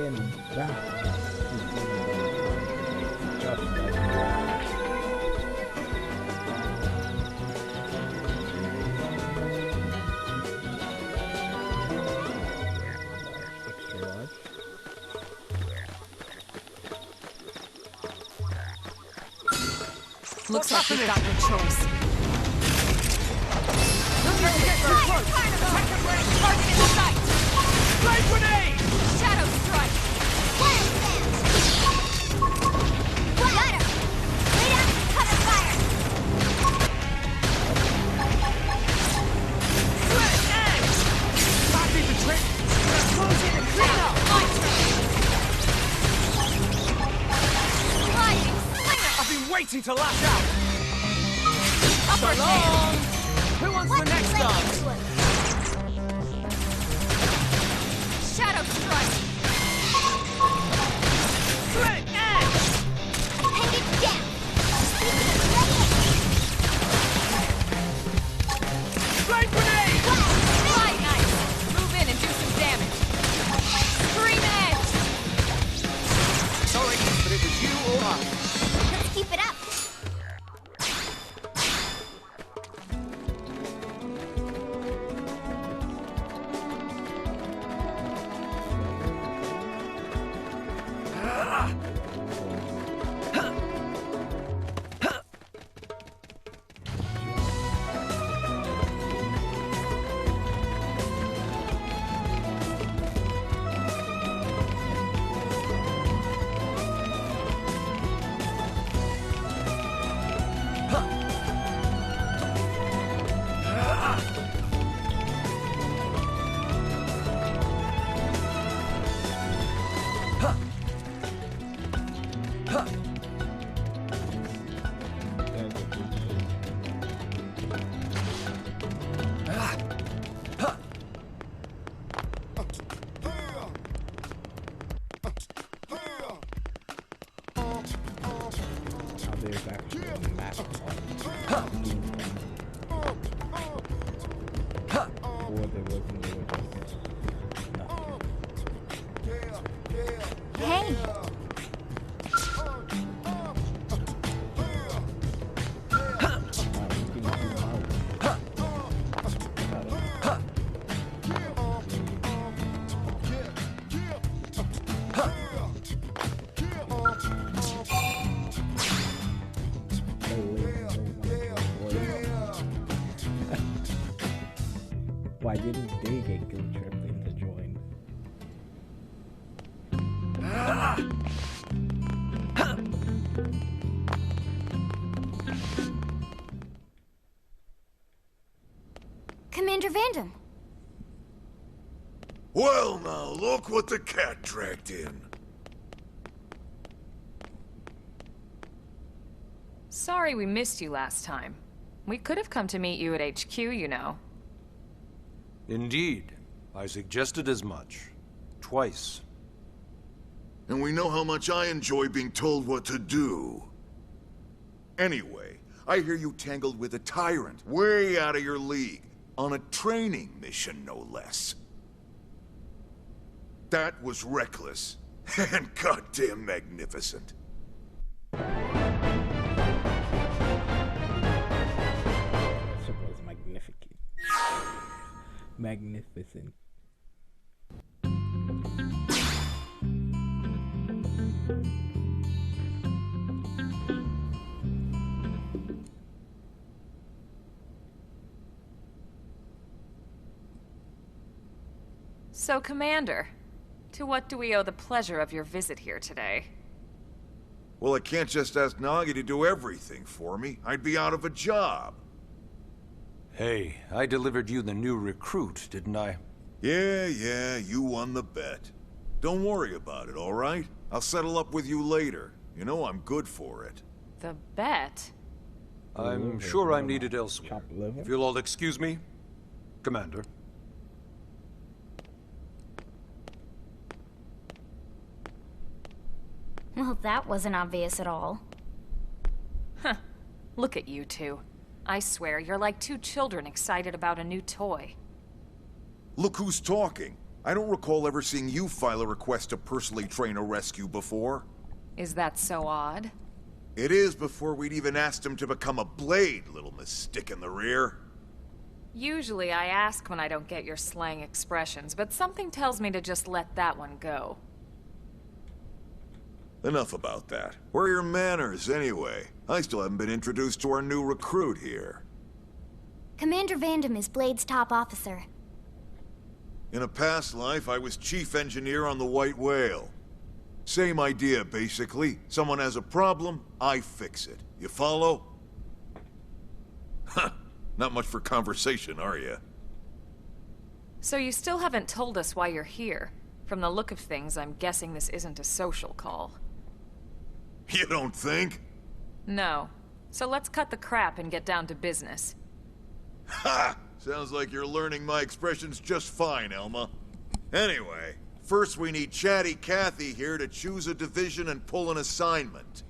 again back. Just extra large. Looks like we've got no choice. Target in sight! Light grenade! Shadow strike! Fire slam! Ladder! Lay down and cover fire! Slit edge! Not even trick! Close in and clean up! My turn! Sliding slinger! I've been waiting to lash out! Upper So hand! long! Who wants the next dance? Shadow strike! Slit edge! Hang it down! Light grenade! Fly knife! Move in and do some damage! Scream edge! Sorry, but it was you or I. Let's keep it up! There's actually a map of before there wasn't the nothing. Hey! Why didn't they get guilt tripped into join? Commander Vandam! Well now, look what the cat dragged in. Sorry we missed you last time. We could have come to meet you at HQ, you know. Indeed. I suggested as much. Twice. And we know how much I enjoy being told what to do. Anyway, I hear you tangled with a tyrant, way out of your league, on a training mission, no less. That was reckless, and goddamn magnificent. It was magnificent. Magnificent. So, Commander, to what do we owe the pleasure of your visit here today? Well, I can't just ask Nagi to do everything for me. I'd be out of a job. Hey, I delivered you the new recruit, didn't I? Yeah, you won the bet. Don't worry about it, all right? I'll settle up with you later. You know I'm good for it. The bet? I'm sure I'm needed elsewhere. Chopped liver. If you'll all excuse me, Commander. Well, that wasn't obvious at all. Huh. Look at you two. I swear, you're like two children excited about a new toy. Look who's talking. I don't recall ever seeing you file a request to personally train a rescue before. Is that so odd? It is before we'd even asked him to become a blade, little miss stick in the rear. Usually I ask when I don't get your slang expressions, but something tells me to just let that one go. Enough about that. Where are your manners, anyway? I still haven't been introduced to our new recruit here. Commander Vandam is Blade's top officer. In a past life, I was chief engineer on the White Whale. Same idea, basically. Someone has a problem, I fix it. You follow? Huh. Not much for conversation, are you? So you still haven't told us why you're here. From the look of things, I'm guessing this isn't a social call. You don't think? No. So let's cut the crap and get down to business. Ha! Sounds like you're learning my expressions just fine, Elma. Anyway, first we need Chatty Cathy here to choose a division and pull an assignment.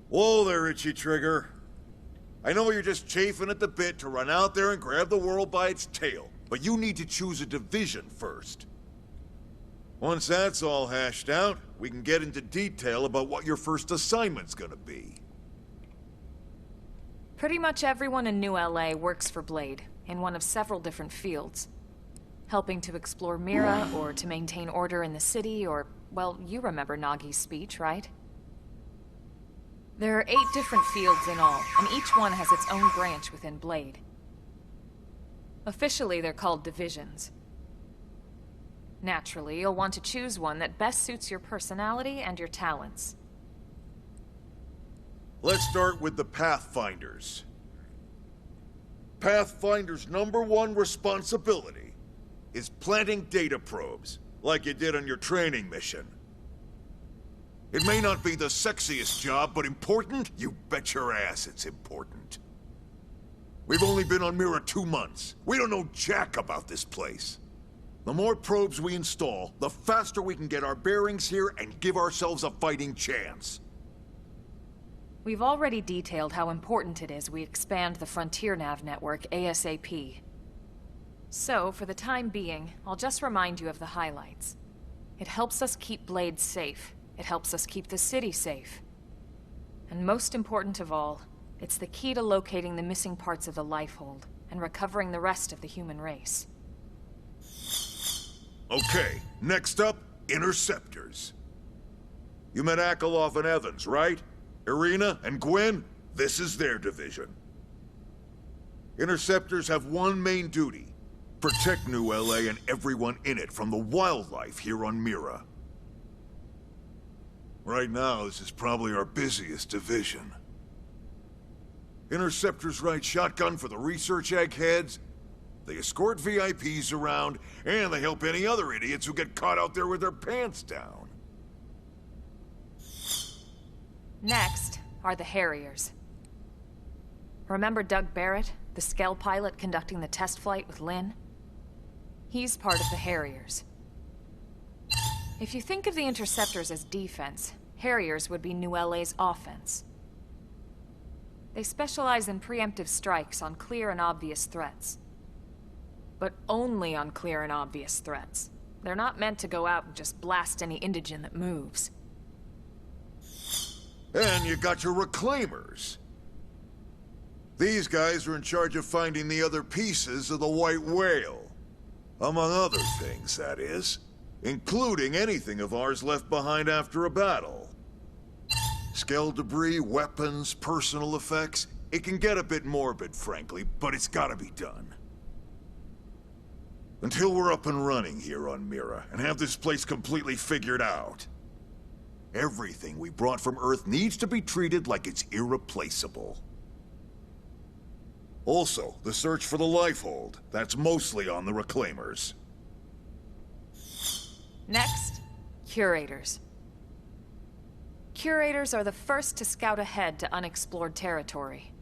Whoa there, Itchy Trigger. I know you're just chafing at the bit to run out there and grab the world by its tail, but you need to choose a division first. Once that's all hashed out, we can get into detail about what your first assignment's gonna be. Pretty much everyone in New LA works for Blade, in one of several different fields. Helping to explore Mira, or to maintain order in the city, or, well, you remember Nagi's speech, right? There are 8 different fields in all, and each one has its own branch within Blade. Officially, they're called divisions. Naturally, you'll want to choose one that best suits your personality and your talents. Let's start with the Pathfinders. Pathfinder's #1 responsibility is planting data probes, like you did on your training mission. It may not be the sexiest job, but important? You bet your ass it's important. We've only been on Mira 2 months. We don't know jack about this place. The more probes we install, the faster we can get our bearings here and give ourselves a fighting chance. We've already detailed how important it is we expand the Frontier Nav network ASAP. So, for the time being, I'll just remind you of the highlights. It helps us keep Blade safe. It helps us keep the city safe. And most important of all, it's the key to locating the missing parts of the Lifehold and recovering the rest of the human race. Okay, next up, Interceptors. You met Akalov and Evans, right? Irina and Gwen? This is their division. Interceptors have one main duty: protect New LA and everyone in it from the wildlife here on Mira. Right now, this is probably our busiest division. Interceptors ride shotgun for the research eggheads, they escort VIPs around, and they help any other idiots who get caught out there with their pants down. Next are the Harriers. Remember Doug Barrett, the Skell pilot conducting the test flight with Lynn? He's part of the Harriers. If you think of the Interceptors as defense, Harriers would be New LA's offense. They specialize in preemptive strikes on clear and obvious threats. But only on clear and obvious threats. They're not meant to go out and just blast any indigene that moves. And you got your Reclaimers. These guys are in charge of finding the other pieces of the White Whale. Among other things, that is. Including anything of ours left behind after a battle. Skell debris, weapons, personal effects. It can get a bit morbid, frankly, but it's gotta be done. Until we're up and running here on Mira, and have this place completely figured out, everything we brought from Earth needs to be treated like it's irreplaceable. Also, the search for the Lifehold. That's mostly on the Reclaimers. Next, Curators. Curators are the first to scout ahead to unexplored territory,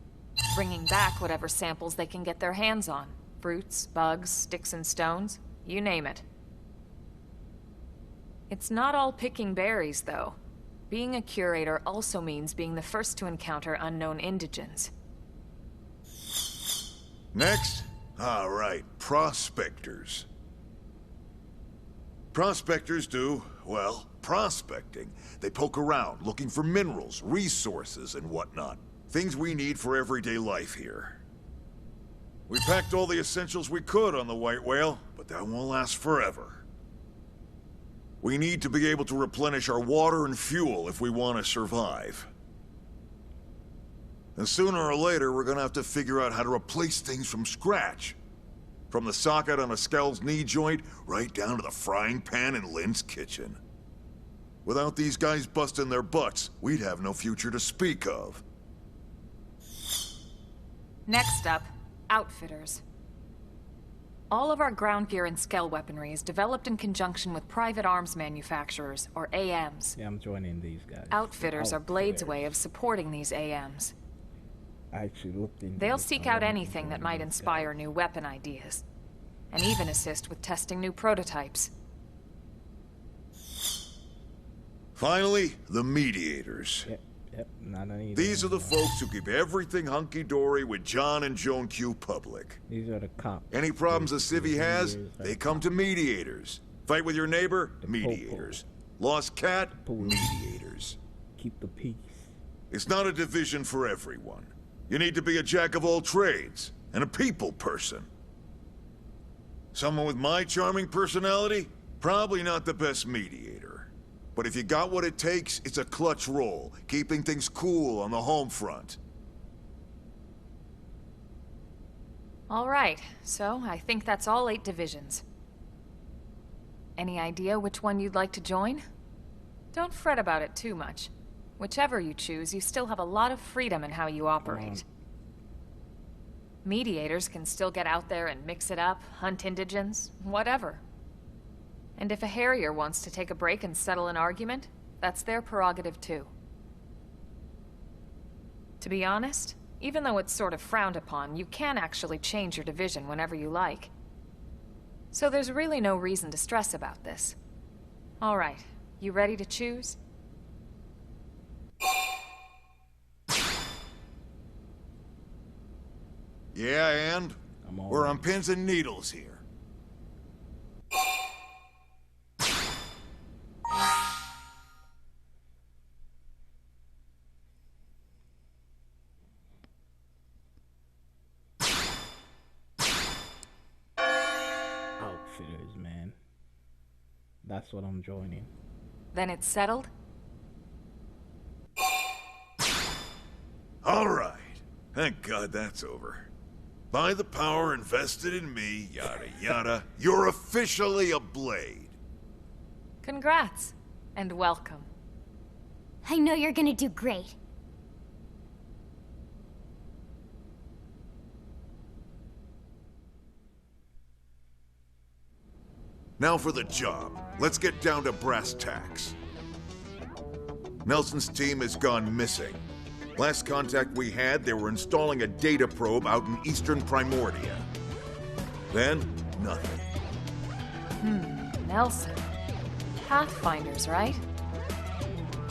bringing back whatever samples they can get their hands on. Fruits, bugs, sticks and stones, you name it. It's not all picking berries, though. Being a curator also means being the first to encounter unknown indigens. Next? All right, prospectors. Prospectors do, well, prospecting. They poke around, looking for minerals, resources, and whatnot. Things we need for everyday life here. We packed all the essentials we could on the White Whale, but that won't last forever. We need to be able to replenish our water and fuel if we want to survive. And sooner or later, we're gonna have to figure out how to replace things from scratch. From the socket on a Skell's knee joint, right down to the frying pan in Lynn's kitchen. Without these guys busting their butts, we'd have no future to speak of. Next up, outfitters. All of our ground gear and Skell weaponry is developed in conjunction with private arms manufacturers, or AMs. Yeah, I'm joining these guys. Outfitters are Blade's way of supporting these AMs. I actually looked into They'll this. seek I out wanted to anything join that might these inspire guys. new weapon ideas, and even assist with testing new prototypes. Finally, the mediators. Yep, not any. These are the folks who keep everything hunky-dory with John and Joan Q public. These are the cops. Any problems a civvy has, Mediators are they the come to mediators. Fight with your neighbor? The Mediators. Lost cat? Police. Mediators. Keep the peace. It's not a division for everyone. You need to be a jack of all trades, and a people person. Someone with my charming personality? Probably not the best mediator. But if you got what it takes, it's a clutch role, keeping things cool on the home front. All right, so I think that's all 8 divisions. Any idea which one you'd like to join? Don't fret about it too much. Whichever you choose, you still have a lot of freedom in how you operate. Mediators can still get out there and mix it up, hunt indigents, whatever. And if a Harrier wants to take a break and settle an argument, that's their prerogative too. To be honest, even though it's sort of frowned upon, you can actually change your division whenever you like. So there's really no reason to stress about this. All right, you ready to choose? Yeah, and? I'm all We're right. on pins and needles here. Outfitters, man. That's what I'm joining. Then it's settled? All right. Thank God that's over. By the power invested in me, yada yada, you're officially a Blade. Congrats, and welcome. I know you're gonna do great. Now for the job. Let's get down to brass tacks. Nelson's team has gone missing. Last contact we had, they were installing a data probe out in eastern Primordia. Then, nothing. Nelson. Pathfinders, right?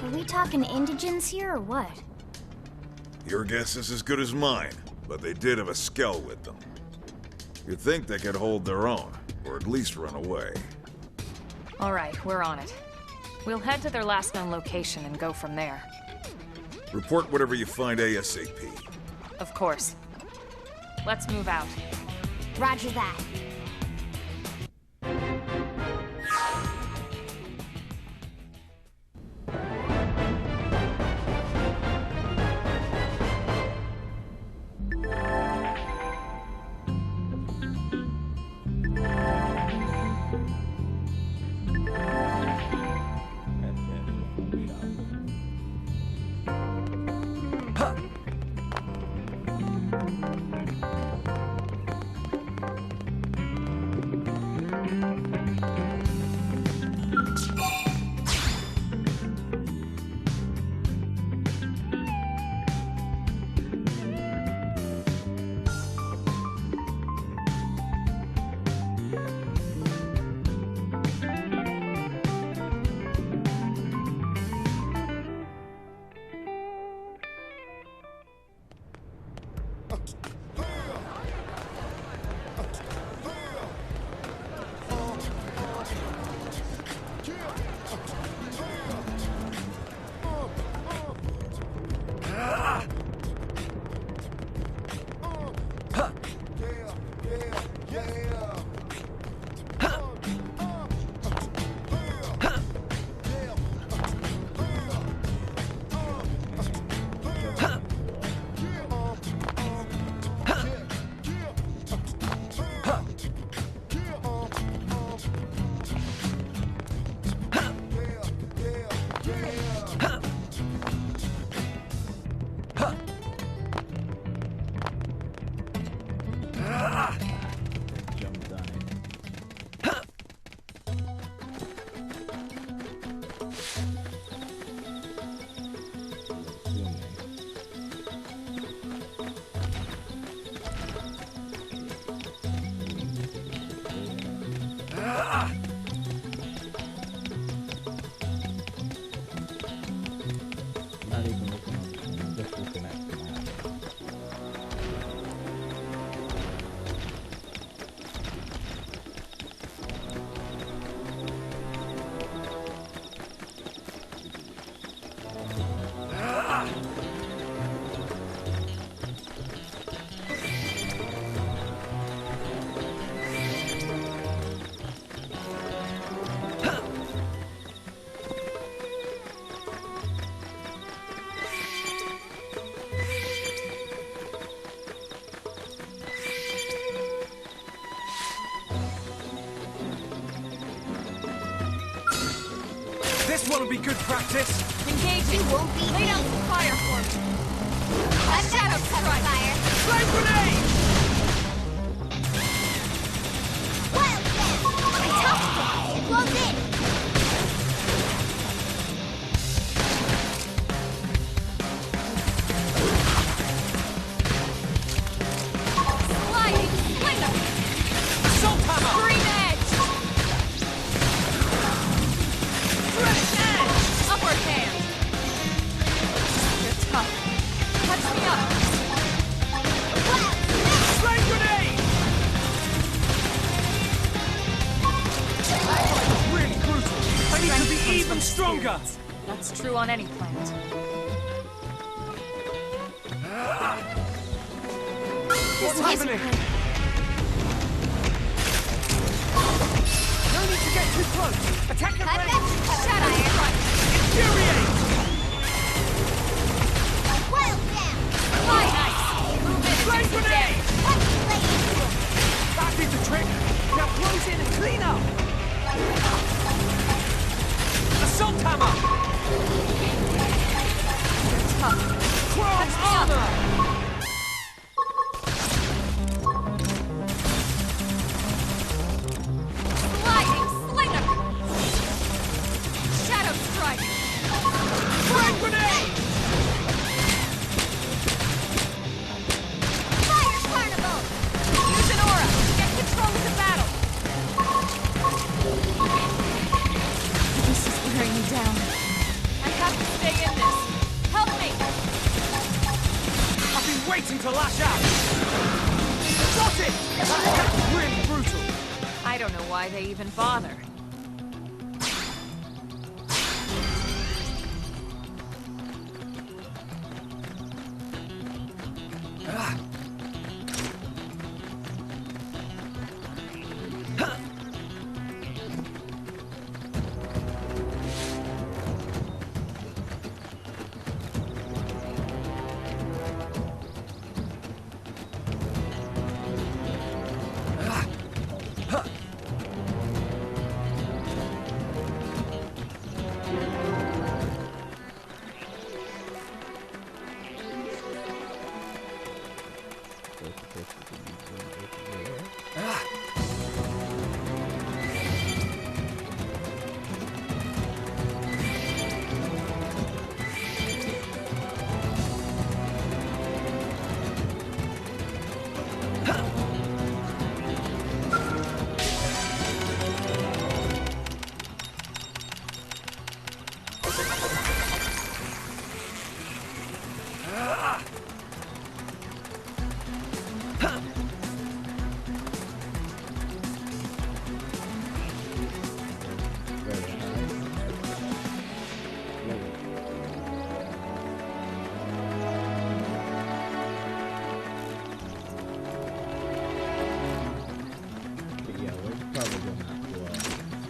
Are we talking indigents here or what? Your guess is as good as mine, but they did have a Skell with them. You'd think they could hold their own, or at least run away. All right, we're on it. We'll head to their last known location and go from there. Report whatever you find ASAP. Of course. Let's move out. Roger that. Jumped on it. Not even looking at the screen, I'm just looking at the map. This one'll be good practice. Engaging. You won't be Lay down me. some fire for me. I've got Shadow to cover strike. fire. Flame grenade! Wild blast. On top of it. Close in. Sliding. Slinger. Assault hammer! Green edge. Fresh edge. Upward hand. You're tough. Touch me up. Wild blast. Flame grenade! That fight was really brutal. I need to Strength be comes even from stronger. experience. That's true on any planet. What's happening? No need to get too close. Attack the I've range. got to cover Shadow fire. strike. Infuriate! Wild blast. Fly ice. Move in and Flame do some grenade! damage. Let's play into it. That did the trick. Now close in and clean up. Assault hammer! You're tough. Chrome Touch me up. armor! Sliding. Slinger. Shadow strike. Flame grenade! Fire carnival. Use an aura. Get control of the battle. This is wearing me down. I have to stay in this. Help me. I've been waiting to lash out. Got it! That was really brutal. I don't know why they even bother.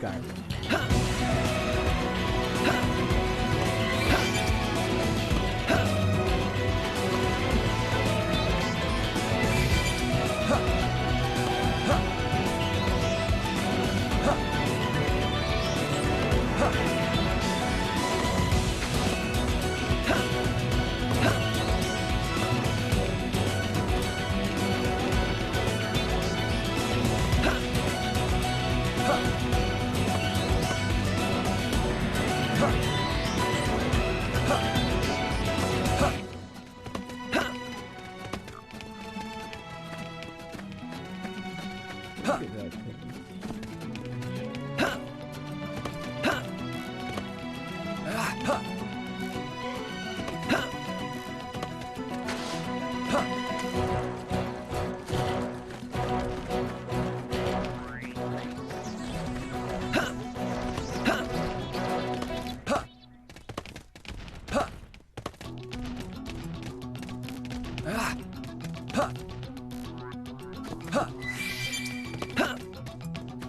Skyrim. Look at that thing.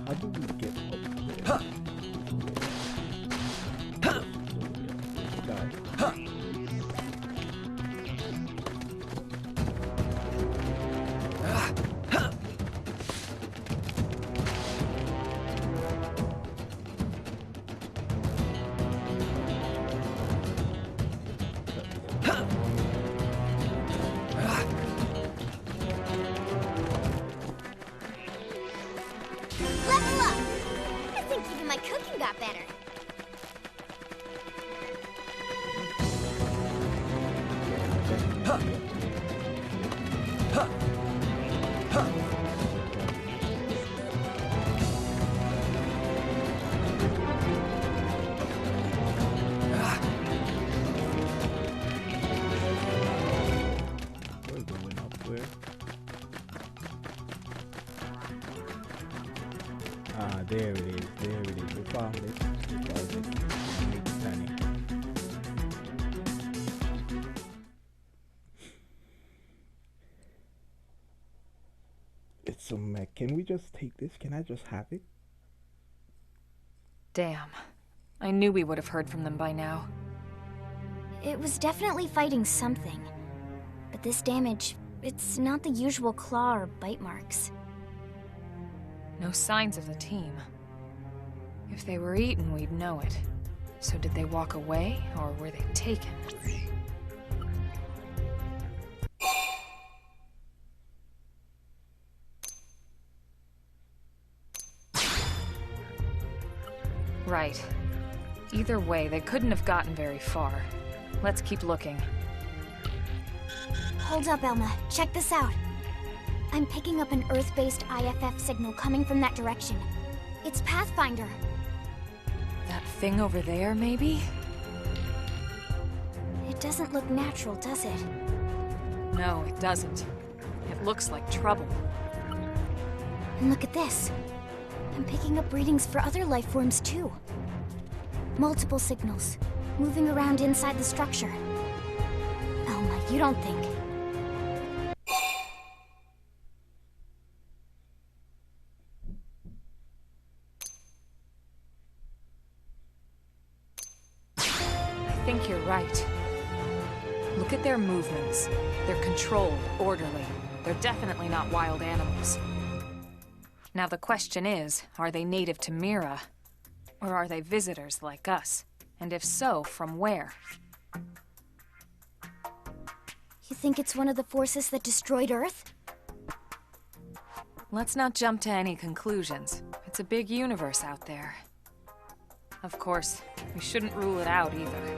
How do we get up there? Level up! I think even my cooking got better. We're going up where? Ah, there it is. There it is. We found it. We found it. Panic. It's some mech. Can we just take this? Can I just have it? Damn. I knew we would have heard from them by now. It was definitely fighting something. But this damage, it's not the usual claw or bite marks. No signs of the team. If they were eaten, we'd know it. So did they walk away, or were they taken? Right. Either way, they couldn't have gotten very far. Let's keep looking. Hold up, Elma. Check this out. I'm picking up an Earth-based IFF signal coming from that direction. It's Pathfinder. That thing over there, maybe? It doesn't look natural, does it? No, it doesn't. It looks like trouble. And look at this. I'm picking up readings for other life forms, too. Multiple signals, moving around inside the structure. Elma, you don't think... I think you're right. Look at their movements. They're controlled, orderly. They're definitely not wild animals. Now the question is, are they native to Mira? Or are they visitors like us? And if so, from where? You think it's one of the forces that destroyed Earth? Let's not jump to any conclusions. It's a big universe out there. Of course, we shouldn't rule it out either.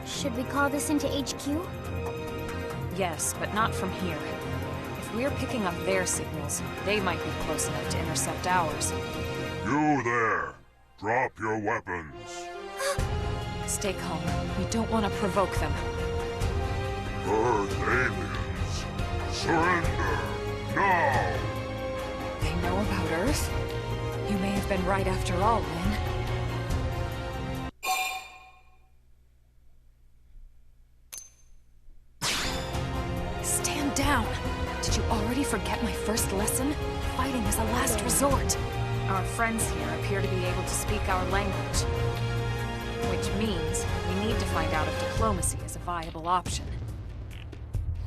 Should we call this into HQ? Yes, but not from here. If we're picking up their signals, they might be close enough to intercept ours. You there! Drop your weapons! Stay calm. We don't want to provoke them. Earth aliens! Surrender! Now! They know about Earth? You may have been right after all, Lynn. Stand down! Did you already forget my first lesson? Fighting is a last resort. Our friends here appear to be able to speak our language. Which means we need to find out if diplomacy is a viable option.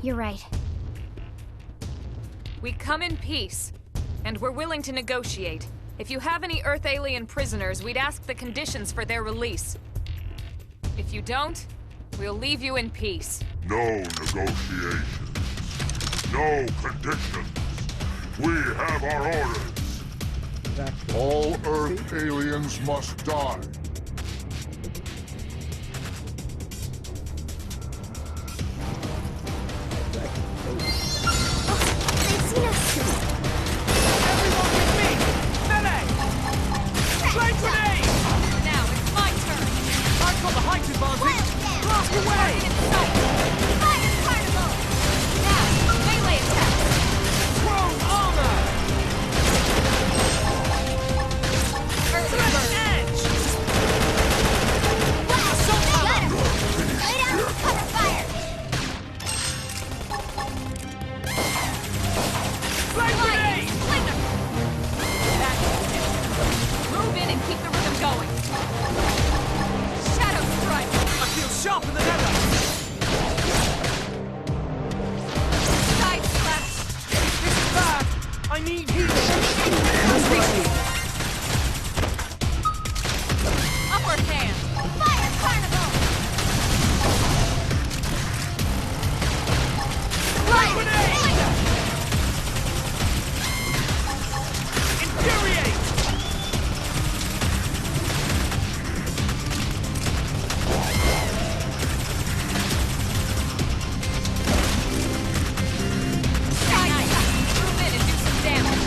You're right. We come in peace, and we're willing to negotiate. If you have any Earth alien prisoners, we'd ask the conditions for their release. If you don't, we'll leave you in peace. No negotiations. No conditions. We have our orders. Exactly. All Earth aliens must die. They've seen us. Everyone with me! Melee! Flame grenade! Now it's my turn! I've got the height advantage! Blast away! Fire carnival! Now, melee attack! Chrome armor! Early bird! Edge! Wow, got him! Lay down and cover fire! Flame grenade! Slinger! That's it. Move in and keep the rhythm going. Shadow strike! I feel sharper than ever! Side slash! This is bad! I need healing! Upper hand! Fire carnival! Flame grenade! Infuriate! Side attack! Move in and do some damage.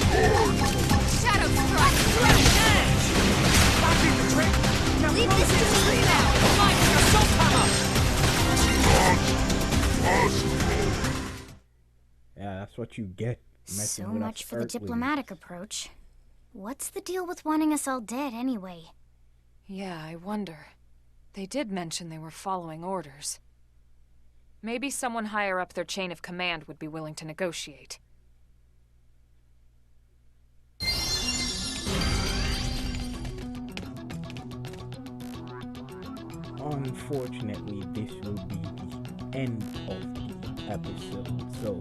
Shadow strike! Edge! That did the trick! Now Leave close this it! to me now! My turn! Assault hammer! Yeah, that's what you get. messing So with much us for the Earthlings. diplomatic approach. What's the deal with wanting us all dead anyway? Yeah, I wonder. They did mention they were following orders. Maybe someone higher up their chain of command would be willing to negotiate. Unfortunately, this will be the end of the episode. So